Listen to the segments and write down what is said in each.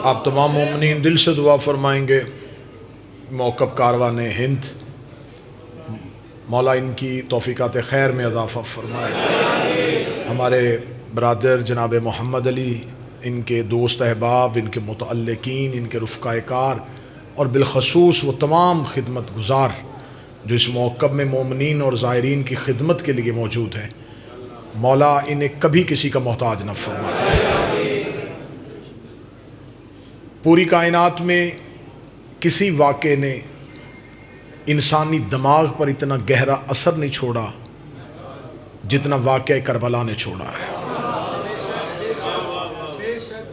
آپ تمام مومنین دل سے دعا فرمائیں گے موقب کاروان ہند، مولا ان کی توفیقات خیر میں اضافہ فرمائے۔ ہمارے برادر جناب محمد علی، ان کے دوست احباب، ان کے متعلقین، ان کے رفقائے کار اور بالخصوص وہ تمام خدمت گزار جو اس موقب میں مومنین اور زائرین کی خدمت کے لیے موجود ہیں، مولا انہیں کبھی کسی کا محتاج نہ فرمائے۔ پوری کائنات میں کسی واقعے نے انسانی دماغ پر اتنا گہرا اثر نہیں چھوڑا جتنا واقعہ کربلا نے چھوڑا ہے۔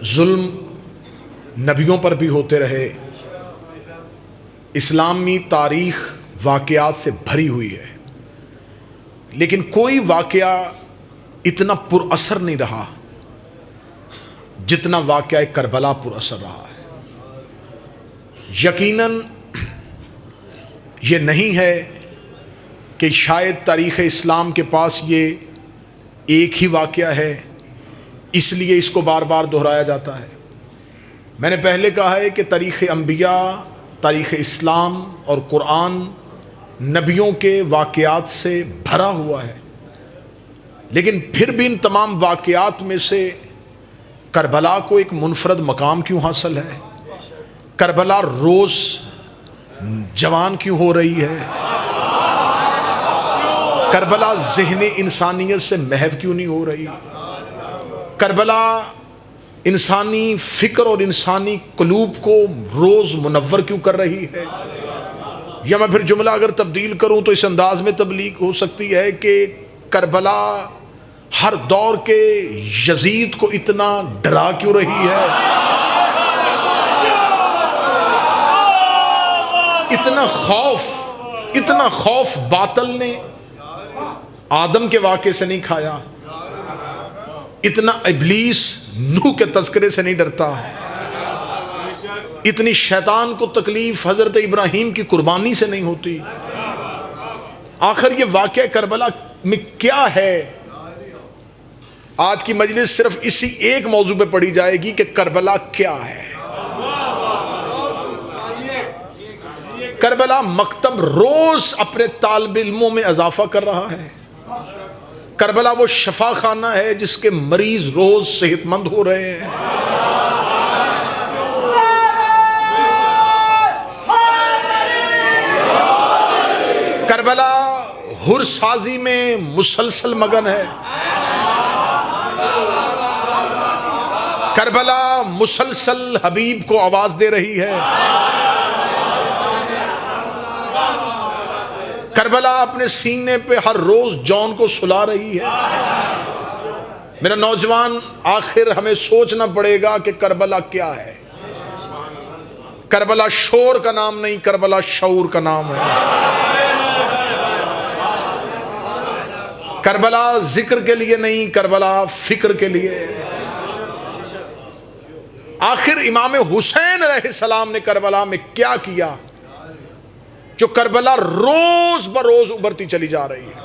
ظلم نبیوں پر بھی ہوتے رہے، اسلامی تاریخ واقعات سے بھری ہوئی ہے، لیکن کوئی واقعہ اتنا پر اثر نہیں رہا جتنا واقعہ کربلا پر اثر رہا ہے۔ یقیناً یہ نہیں ہے کہ شاید تاریخ اسلام کے پاس یہ ایک ہی واقعہ ہے اس لیے اس کو بار بار دہرایا جاتا ہے۔ میں نے پہلے کہا ہے کہ تاریخ انبیاء، تاریخ اسلام اور قرآن نبیوں کے واقعات سے بھرا ہوا ہے، لیکن پھر بھی ان تمام واقعات میں سے کربلا کو ایک منفرد مقام کیوں حاصل ہے؟ کربلا روز جوان کیوں ہو رہی ہے؟ کربلا ذہن انسانیت سے محو کیوں نہیں ہو رہی؟ کربلا انسانی فکر اور انسانی قلوب کو روز منور کیوں کر رہی ہے؟ یا میں پھر جملہ اگر تبدیل کروں تو اس انداز میں تبلیغ ہو سکتی ہے کہ کربلا ہر دور کے یزید کو اتنا ڈرا کیوں رہی ہے؟ اتنا خوف باطل نے آدم کے واقعے سے نہیں کھایا، اتنا ابلیس نوح کے تذکرے سے نہیں ڈرتا، اتنی شیطان کو تکلیف حضرت ابراہیم کی قربانی سے نہیں ہوتی۔ آخر یہ واقعہ کربلا میں کیا ہے؟ آج کی مجلس صرف اسی ایک موضوع پہ پڑھی جائے گی کہ کربلا کیا ہے۔ کربلا مکتب روز اپنے طالب علموں میں اضافہ کر رہا ہے۔ کربلا وہ شفا خانہ ہے جس کے مریض روز صحت مند ہو رہے ہیں۔ کربلا ہر سازی میں مسلسل مگن ہے۔ کربلا مسلسل حبیب کو آواز دے رہی ہے۔ کربلا اپنے سینے پہ ہر روز جون کو سلا رہی ہے۔ میرا نوجوان، آخر ہمیں سوچنا پڑے گا کہ کربلا کیا ہے۔ کربلا شور کا نام نہیں، کربلا شعور کا نام ہے۔ کربلا ذکر کے لیے نہیں، کربلا فکر کے لیے۔ آخر امام حسین علیہ السلام نے کربلا میں کیا کیا جو کربلا روز بروز ابھرتی چلی جا رہی ہے؟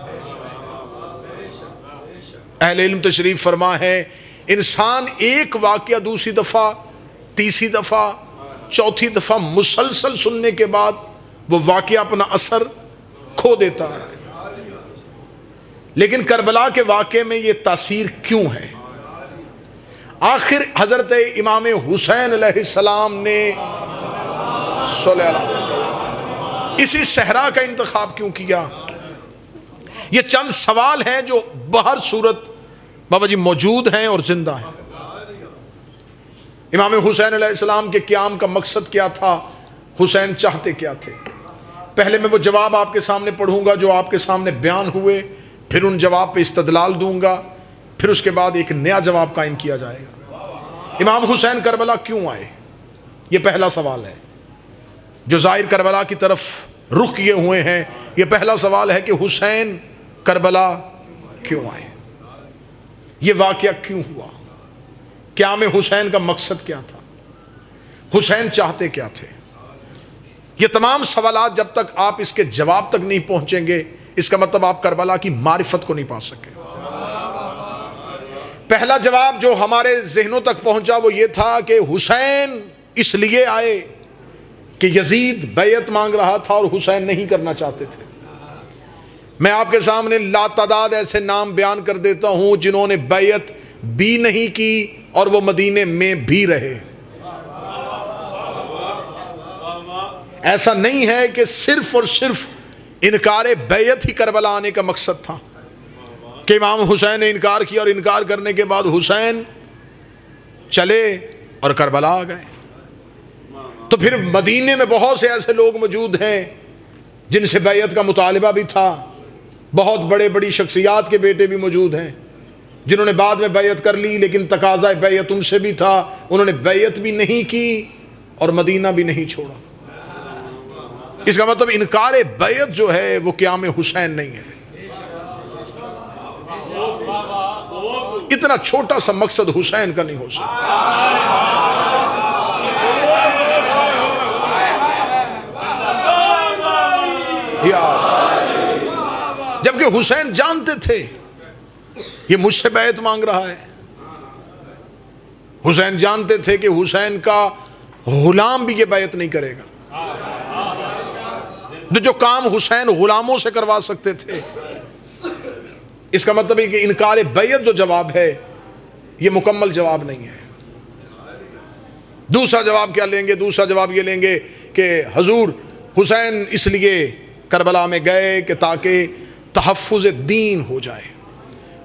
اہل علم تشریف فرما ہے انسان ایک واقعہ دوسری دفعہ، تیسری دفعہ، چوتھی دفعہ مسلسل سننے کے بعد وہ واقعہ اپنا اثر کھو دیتا ہے، لیکن کربلا کے واقعے میں یہ تاثیر کیوں ہے؟ آخر حضرت امام حسین علیہ السلام نے صلی اللہ علیہ وسلم اسی صحرا کا انتخاب کیوں کیا؟ یہ چند سوال ہیں جو بہر صورت بابا جی موجود ہیں اور زندہ ہیں۔ امام حسین علیہ السلام کے قیام کا مقصد کیا تھا؟ حسین چاہتے کیا تھے؟ پہلے میں وہ جواب آپ کے سامنے پڑھوں گا جو آپ کے سامنے بیان ہوئے، پھر ان جواب پہ استدلال دوں گا، پھر اس کے بعد ایک نیا جواب قائم کیا جائے گا۔ امام حسین کربلا کیوں آئے؟ یہ پہلا سوال ہے۔ جو زائر کربلا کی طرف رخ کیے ہوئے ہیں، یہ پہلا سوال ہے کہ حسین کربلا کیوں آئے؟ یہ واقعہ کیوں ہوا؟ قیام حسین کا مقصد کیا تھا؟ حسین چاہتے کیا تھے؟ یہ تمام سوالات جب تک آپ اس کے جواب تک نہیں پہنچیں گے، اس کا مطلب آپ کربلا کی معرفت کو نہیں پا سکے۔ پہلا جواب جو ہمارے ذہنوں تک پہنچا وہ یہ تھا کہ حسین اس لیے آئے کہ یزید بیعت مانگ رہا تھا اور حسین نہیں کرنا چاہتے تھے۔ میں آپ کے سامنے لاتعداد ایسے نام بیان کر دیتا ہوں جنہوں نے بیعت بھی نہیں کی اور وہ مدینے میں بھی رہے۔ ایسا نہیں ہے کہ صرف اور صرف انکار بیعت ہی کربلا آنے کا مقصد تھا کہ امام حسین نے انکار کیا اور انکار کرنے کے بعد حسین چلے اور کربلا آ گئے۔ تو پھر مدینے میں بہت سے ایسے لوگ موجود ہیں جن سے بیعت کا مطالبہ بھی تھا، بہت بڑے بڑی شخصیات کے بیٹے بھی موجود ہیں جنہوں نے بعد میں بیعت کر لی، لیکن تقاضا بیعت ان سے بھی تھا، انہوں نے بیعت بھی نہیں کی اور مدینہ بھی نہیں چھوڑا۔ اس کا مطلب انکار بیعت جو ہے وہ قیام حسین نہیں ہے۔ اتنا چھوٹا سا مقصد حسین کا نہیں ہو سکتا۔ جبکہ حسین جانتے تھے یہ مجھ سے بیعت مانگ رہا ہے، حسین جانتے تھے کہ حسین کا غلام بھی یہ بیعت نہیں کرے گا۔ جو کام حسین غلاموں سے کروا سکتے تھے، اس کا مطلب ہے کہ انکار بیعت جو جواب ہے یہ مکمل جواب نہیں ہے۔ دوسرا جواب کیا لیں گے؟ دوسرا جواب یہ لیں گے کہ حضور حسین اس لیے کربلا میں گئے کہ تاکہ تحفظ دین ہو جائے،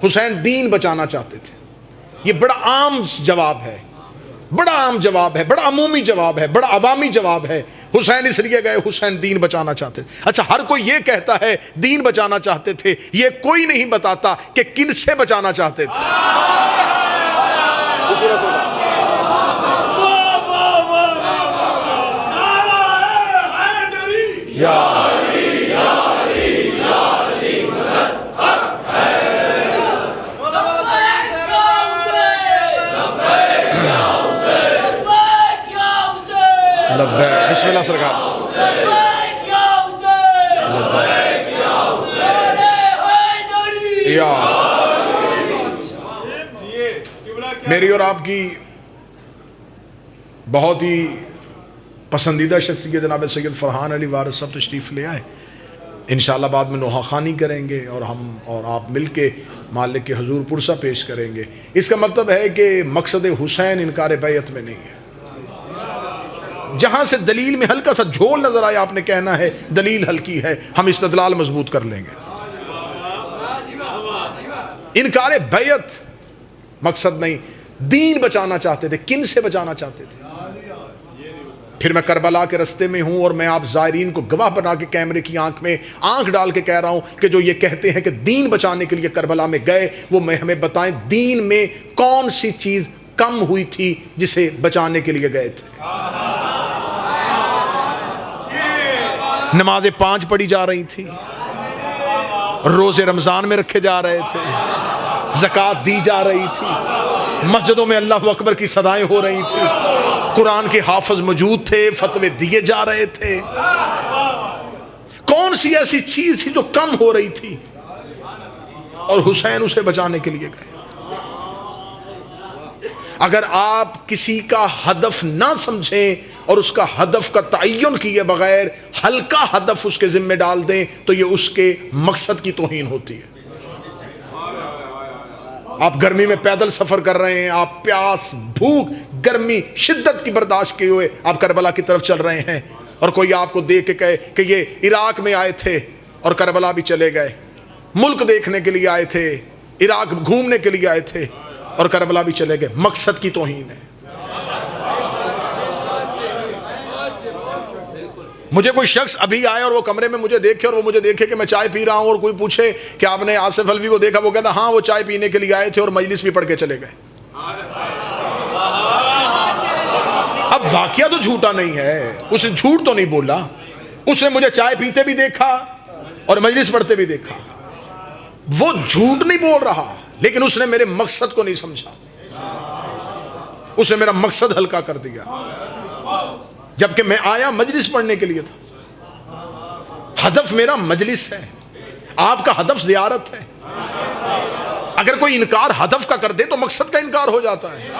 حسین دین بچانا چاہتے تھے۔ یہ بڑا عام جواب ہے، بڑا عام جواب ہے، بڑا عمومی جواب ہے، بڑا عوامی جواب ہے۔ حسین اس لیے گئے، حسین دین بچانا چاہتے تھے۔ اچھا، ہر کوئی یہ کہتا ہے دین بچانا چاہتے تھے، یہ کوئی نہیں بتاتا کہ کن سے بچانا چاہتے تھے۔ بسم اللہ سرکار۔ میری اور آپ کی بہت ہی پسندیدہ شخصیت جناب سید فرحان علی وارث صاحب تشریف لے آئے، انشاءاللہ بعد میں نوحہ خوانی کریں گے اور ہم اور آپ مل کے مالک کے حضور پرسہ پیش کریں گے۔ اس کا مطلب ہے کہ مقصد حسین انکار بیعت میں نہیں ہے۔ جہاں سے دلیل میں ہلکا سا جھول نظر آیا، آپ نے کہنا ہے دلیل ہلکی ہے، ہم استدلال مضبوط کر لیں گے۔ انکار بیعت مقصد نہیں، دین بچانا چاہتے تھے۔ کن سے بچانا چاہتے تھے؟ پھر میں کربلا کے رستے میں ہوں اور میں آپ زائرین کو گواہ بنا کے کیمرے کی آنکھ میں آنکھ ڈال کے کہہ رہا ہوں کہ جو یہ کہتے ہیں کہ دین بچانے کے لیے کربلا میں گئے، وہ ہمیں بتائیں دین میں کون سی چیز کم ہوئی تھی جسے بچانے کے لیے گئے تھے۔ نمازیں 5 پڑھی جا رہی تھی، روزے رمضان میں رکھے جا رہے تھے، زکوٰۃ دی جا رہی تھی، مسجدوں میں اللہ اکبر کی صدائیں ہو رہی تھی، قرآن کے حافظ موجود تھے، فتوے دیے جا رہے تھے۔ کون سی ایسی چیز تھی جو کم ہو رہی تھی اور حسین اسے بچانے کے لیے گئے؟ اگر آپ کسی کا ہدف نہ سمجھیں اور اس کا ہدف کا تعین کیے بغیر ہلکا ہدف اس کے ذمہ ڈال دیں تو یہ اس کے مقصد کی توہین ہوتی ہے۔ آپ گرمی میں پیدل سفر کر رہے ہیں، آپ پیاس، بھوک، گرمی، شدت کی برداشت کیے ہوئے آپ کربلا کی طرف چل رہے ہیں، اور کوئی آپ کو دیکھ کے کہے کہ یہ عراق میں آئے تھے اور کربلا بھی چلے گئے، ملک دیکھنے کے لیے آئے تھے، عراق گھومنے کے لیے آئے تھے اور کربلا بھی چلے گئے، مقصد کی توہین ہے۔ مجھے کوئی شخص ابھی آئے اور وہ کمرے میں مجھے دیکھے اور وہ مجھے دیکھے کہ میں چائے پی رہا ہوں اور کوئی پوچھے کہ آپ نے آصف الوی کو دیکھا، وہ کہتا ہاں وہ چائے پینے کے لیے آئے تھے اور مجلس بھی پڑھ کے چلے گئے۔ اب واقعہ تو جھوٹا نہیں ہے، اس نے جھوٹ تو نہیں بولا، اس نے مجھے چائے پیتے بھی دیکھا اور مجلس پڑھتے بھی دیکھا۔ وہ جھوٹ نہیں بول رہا، لیکن اس نے میرے مقصد کو نہیں سمجھا، اس نے میرا مقصد ہلکا کر دیا، جبکہ میں آیا مجلس پڑھنے کے لیے تھا۔ ہدف میرا مجلس ہے، آپ کا ہدف زیارت ہے۔ اگر کوئی انکار ہدف کا کر دے تو مقصد کا انکار ہو جاتا ہے.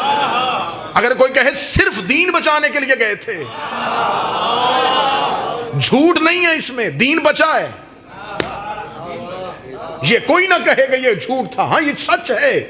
اگر کوئی کہے صرف دین بچانے کے لیے گئے تھے، جھوٹ نہیں ہے اس میں، دین بچا ہے. یہ کوئی نہ کہے گا یہ جھوٹ تھا، ہاں یہ سچ ہے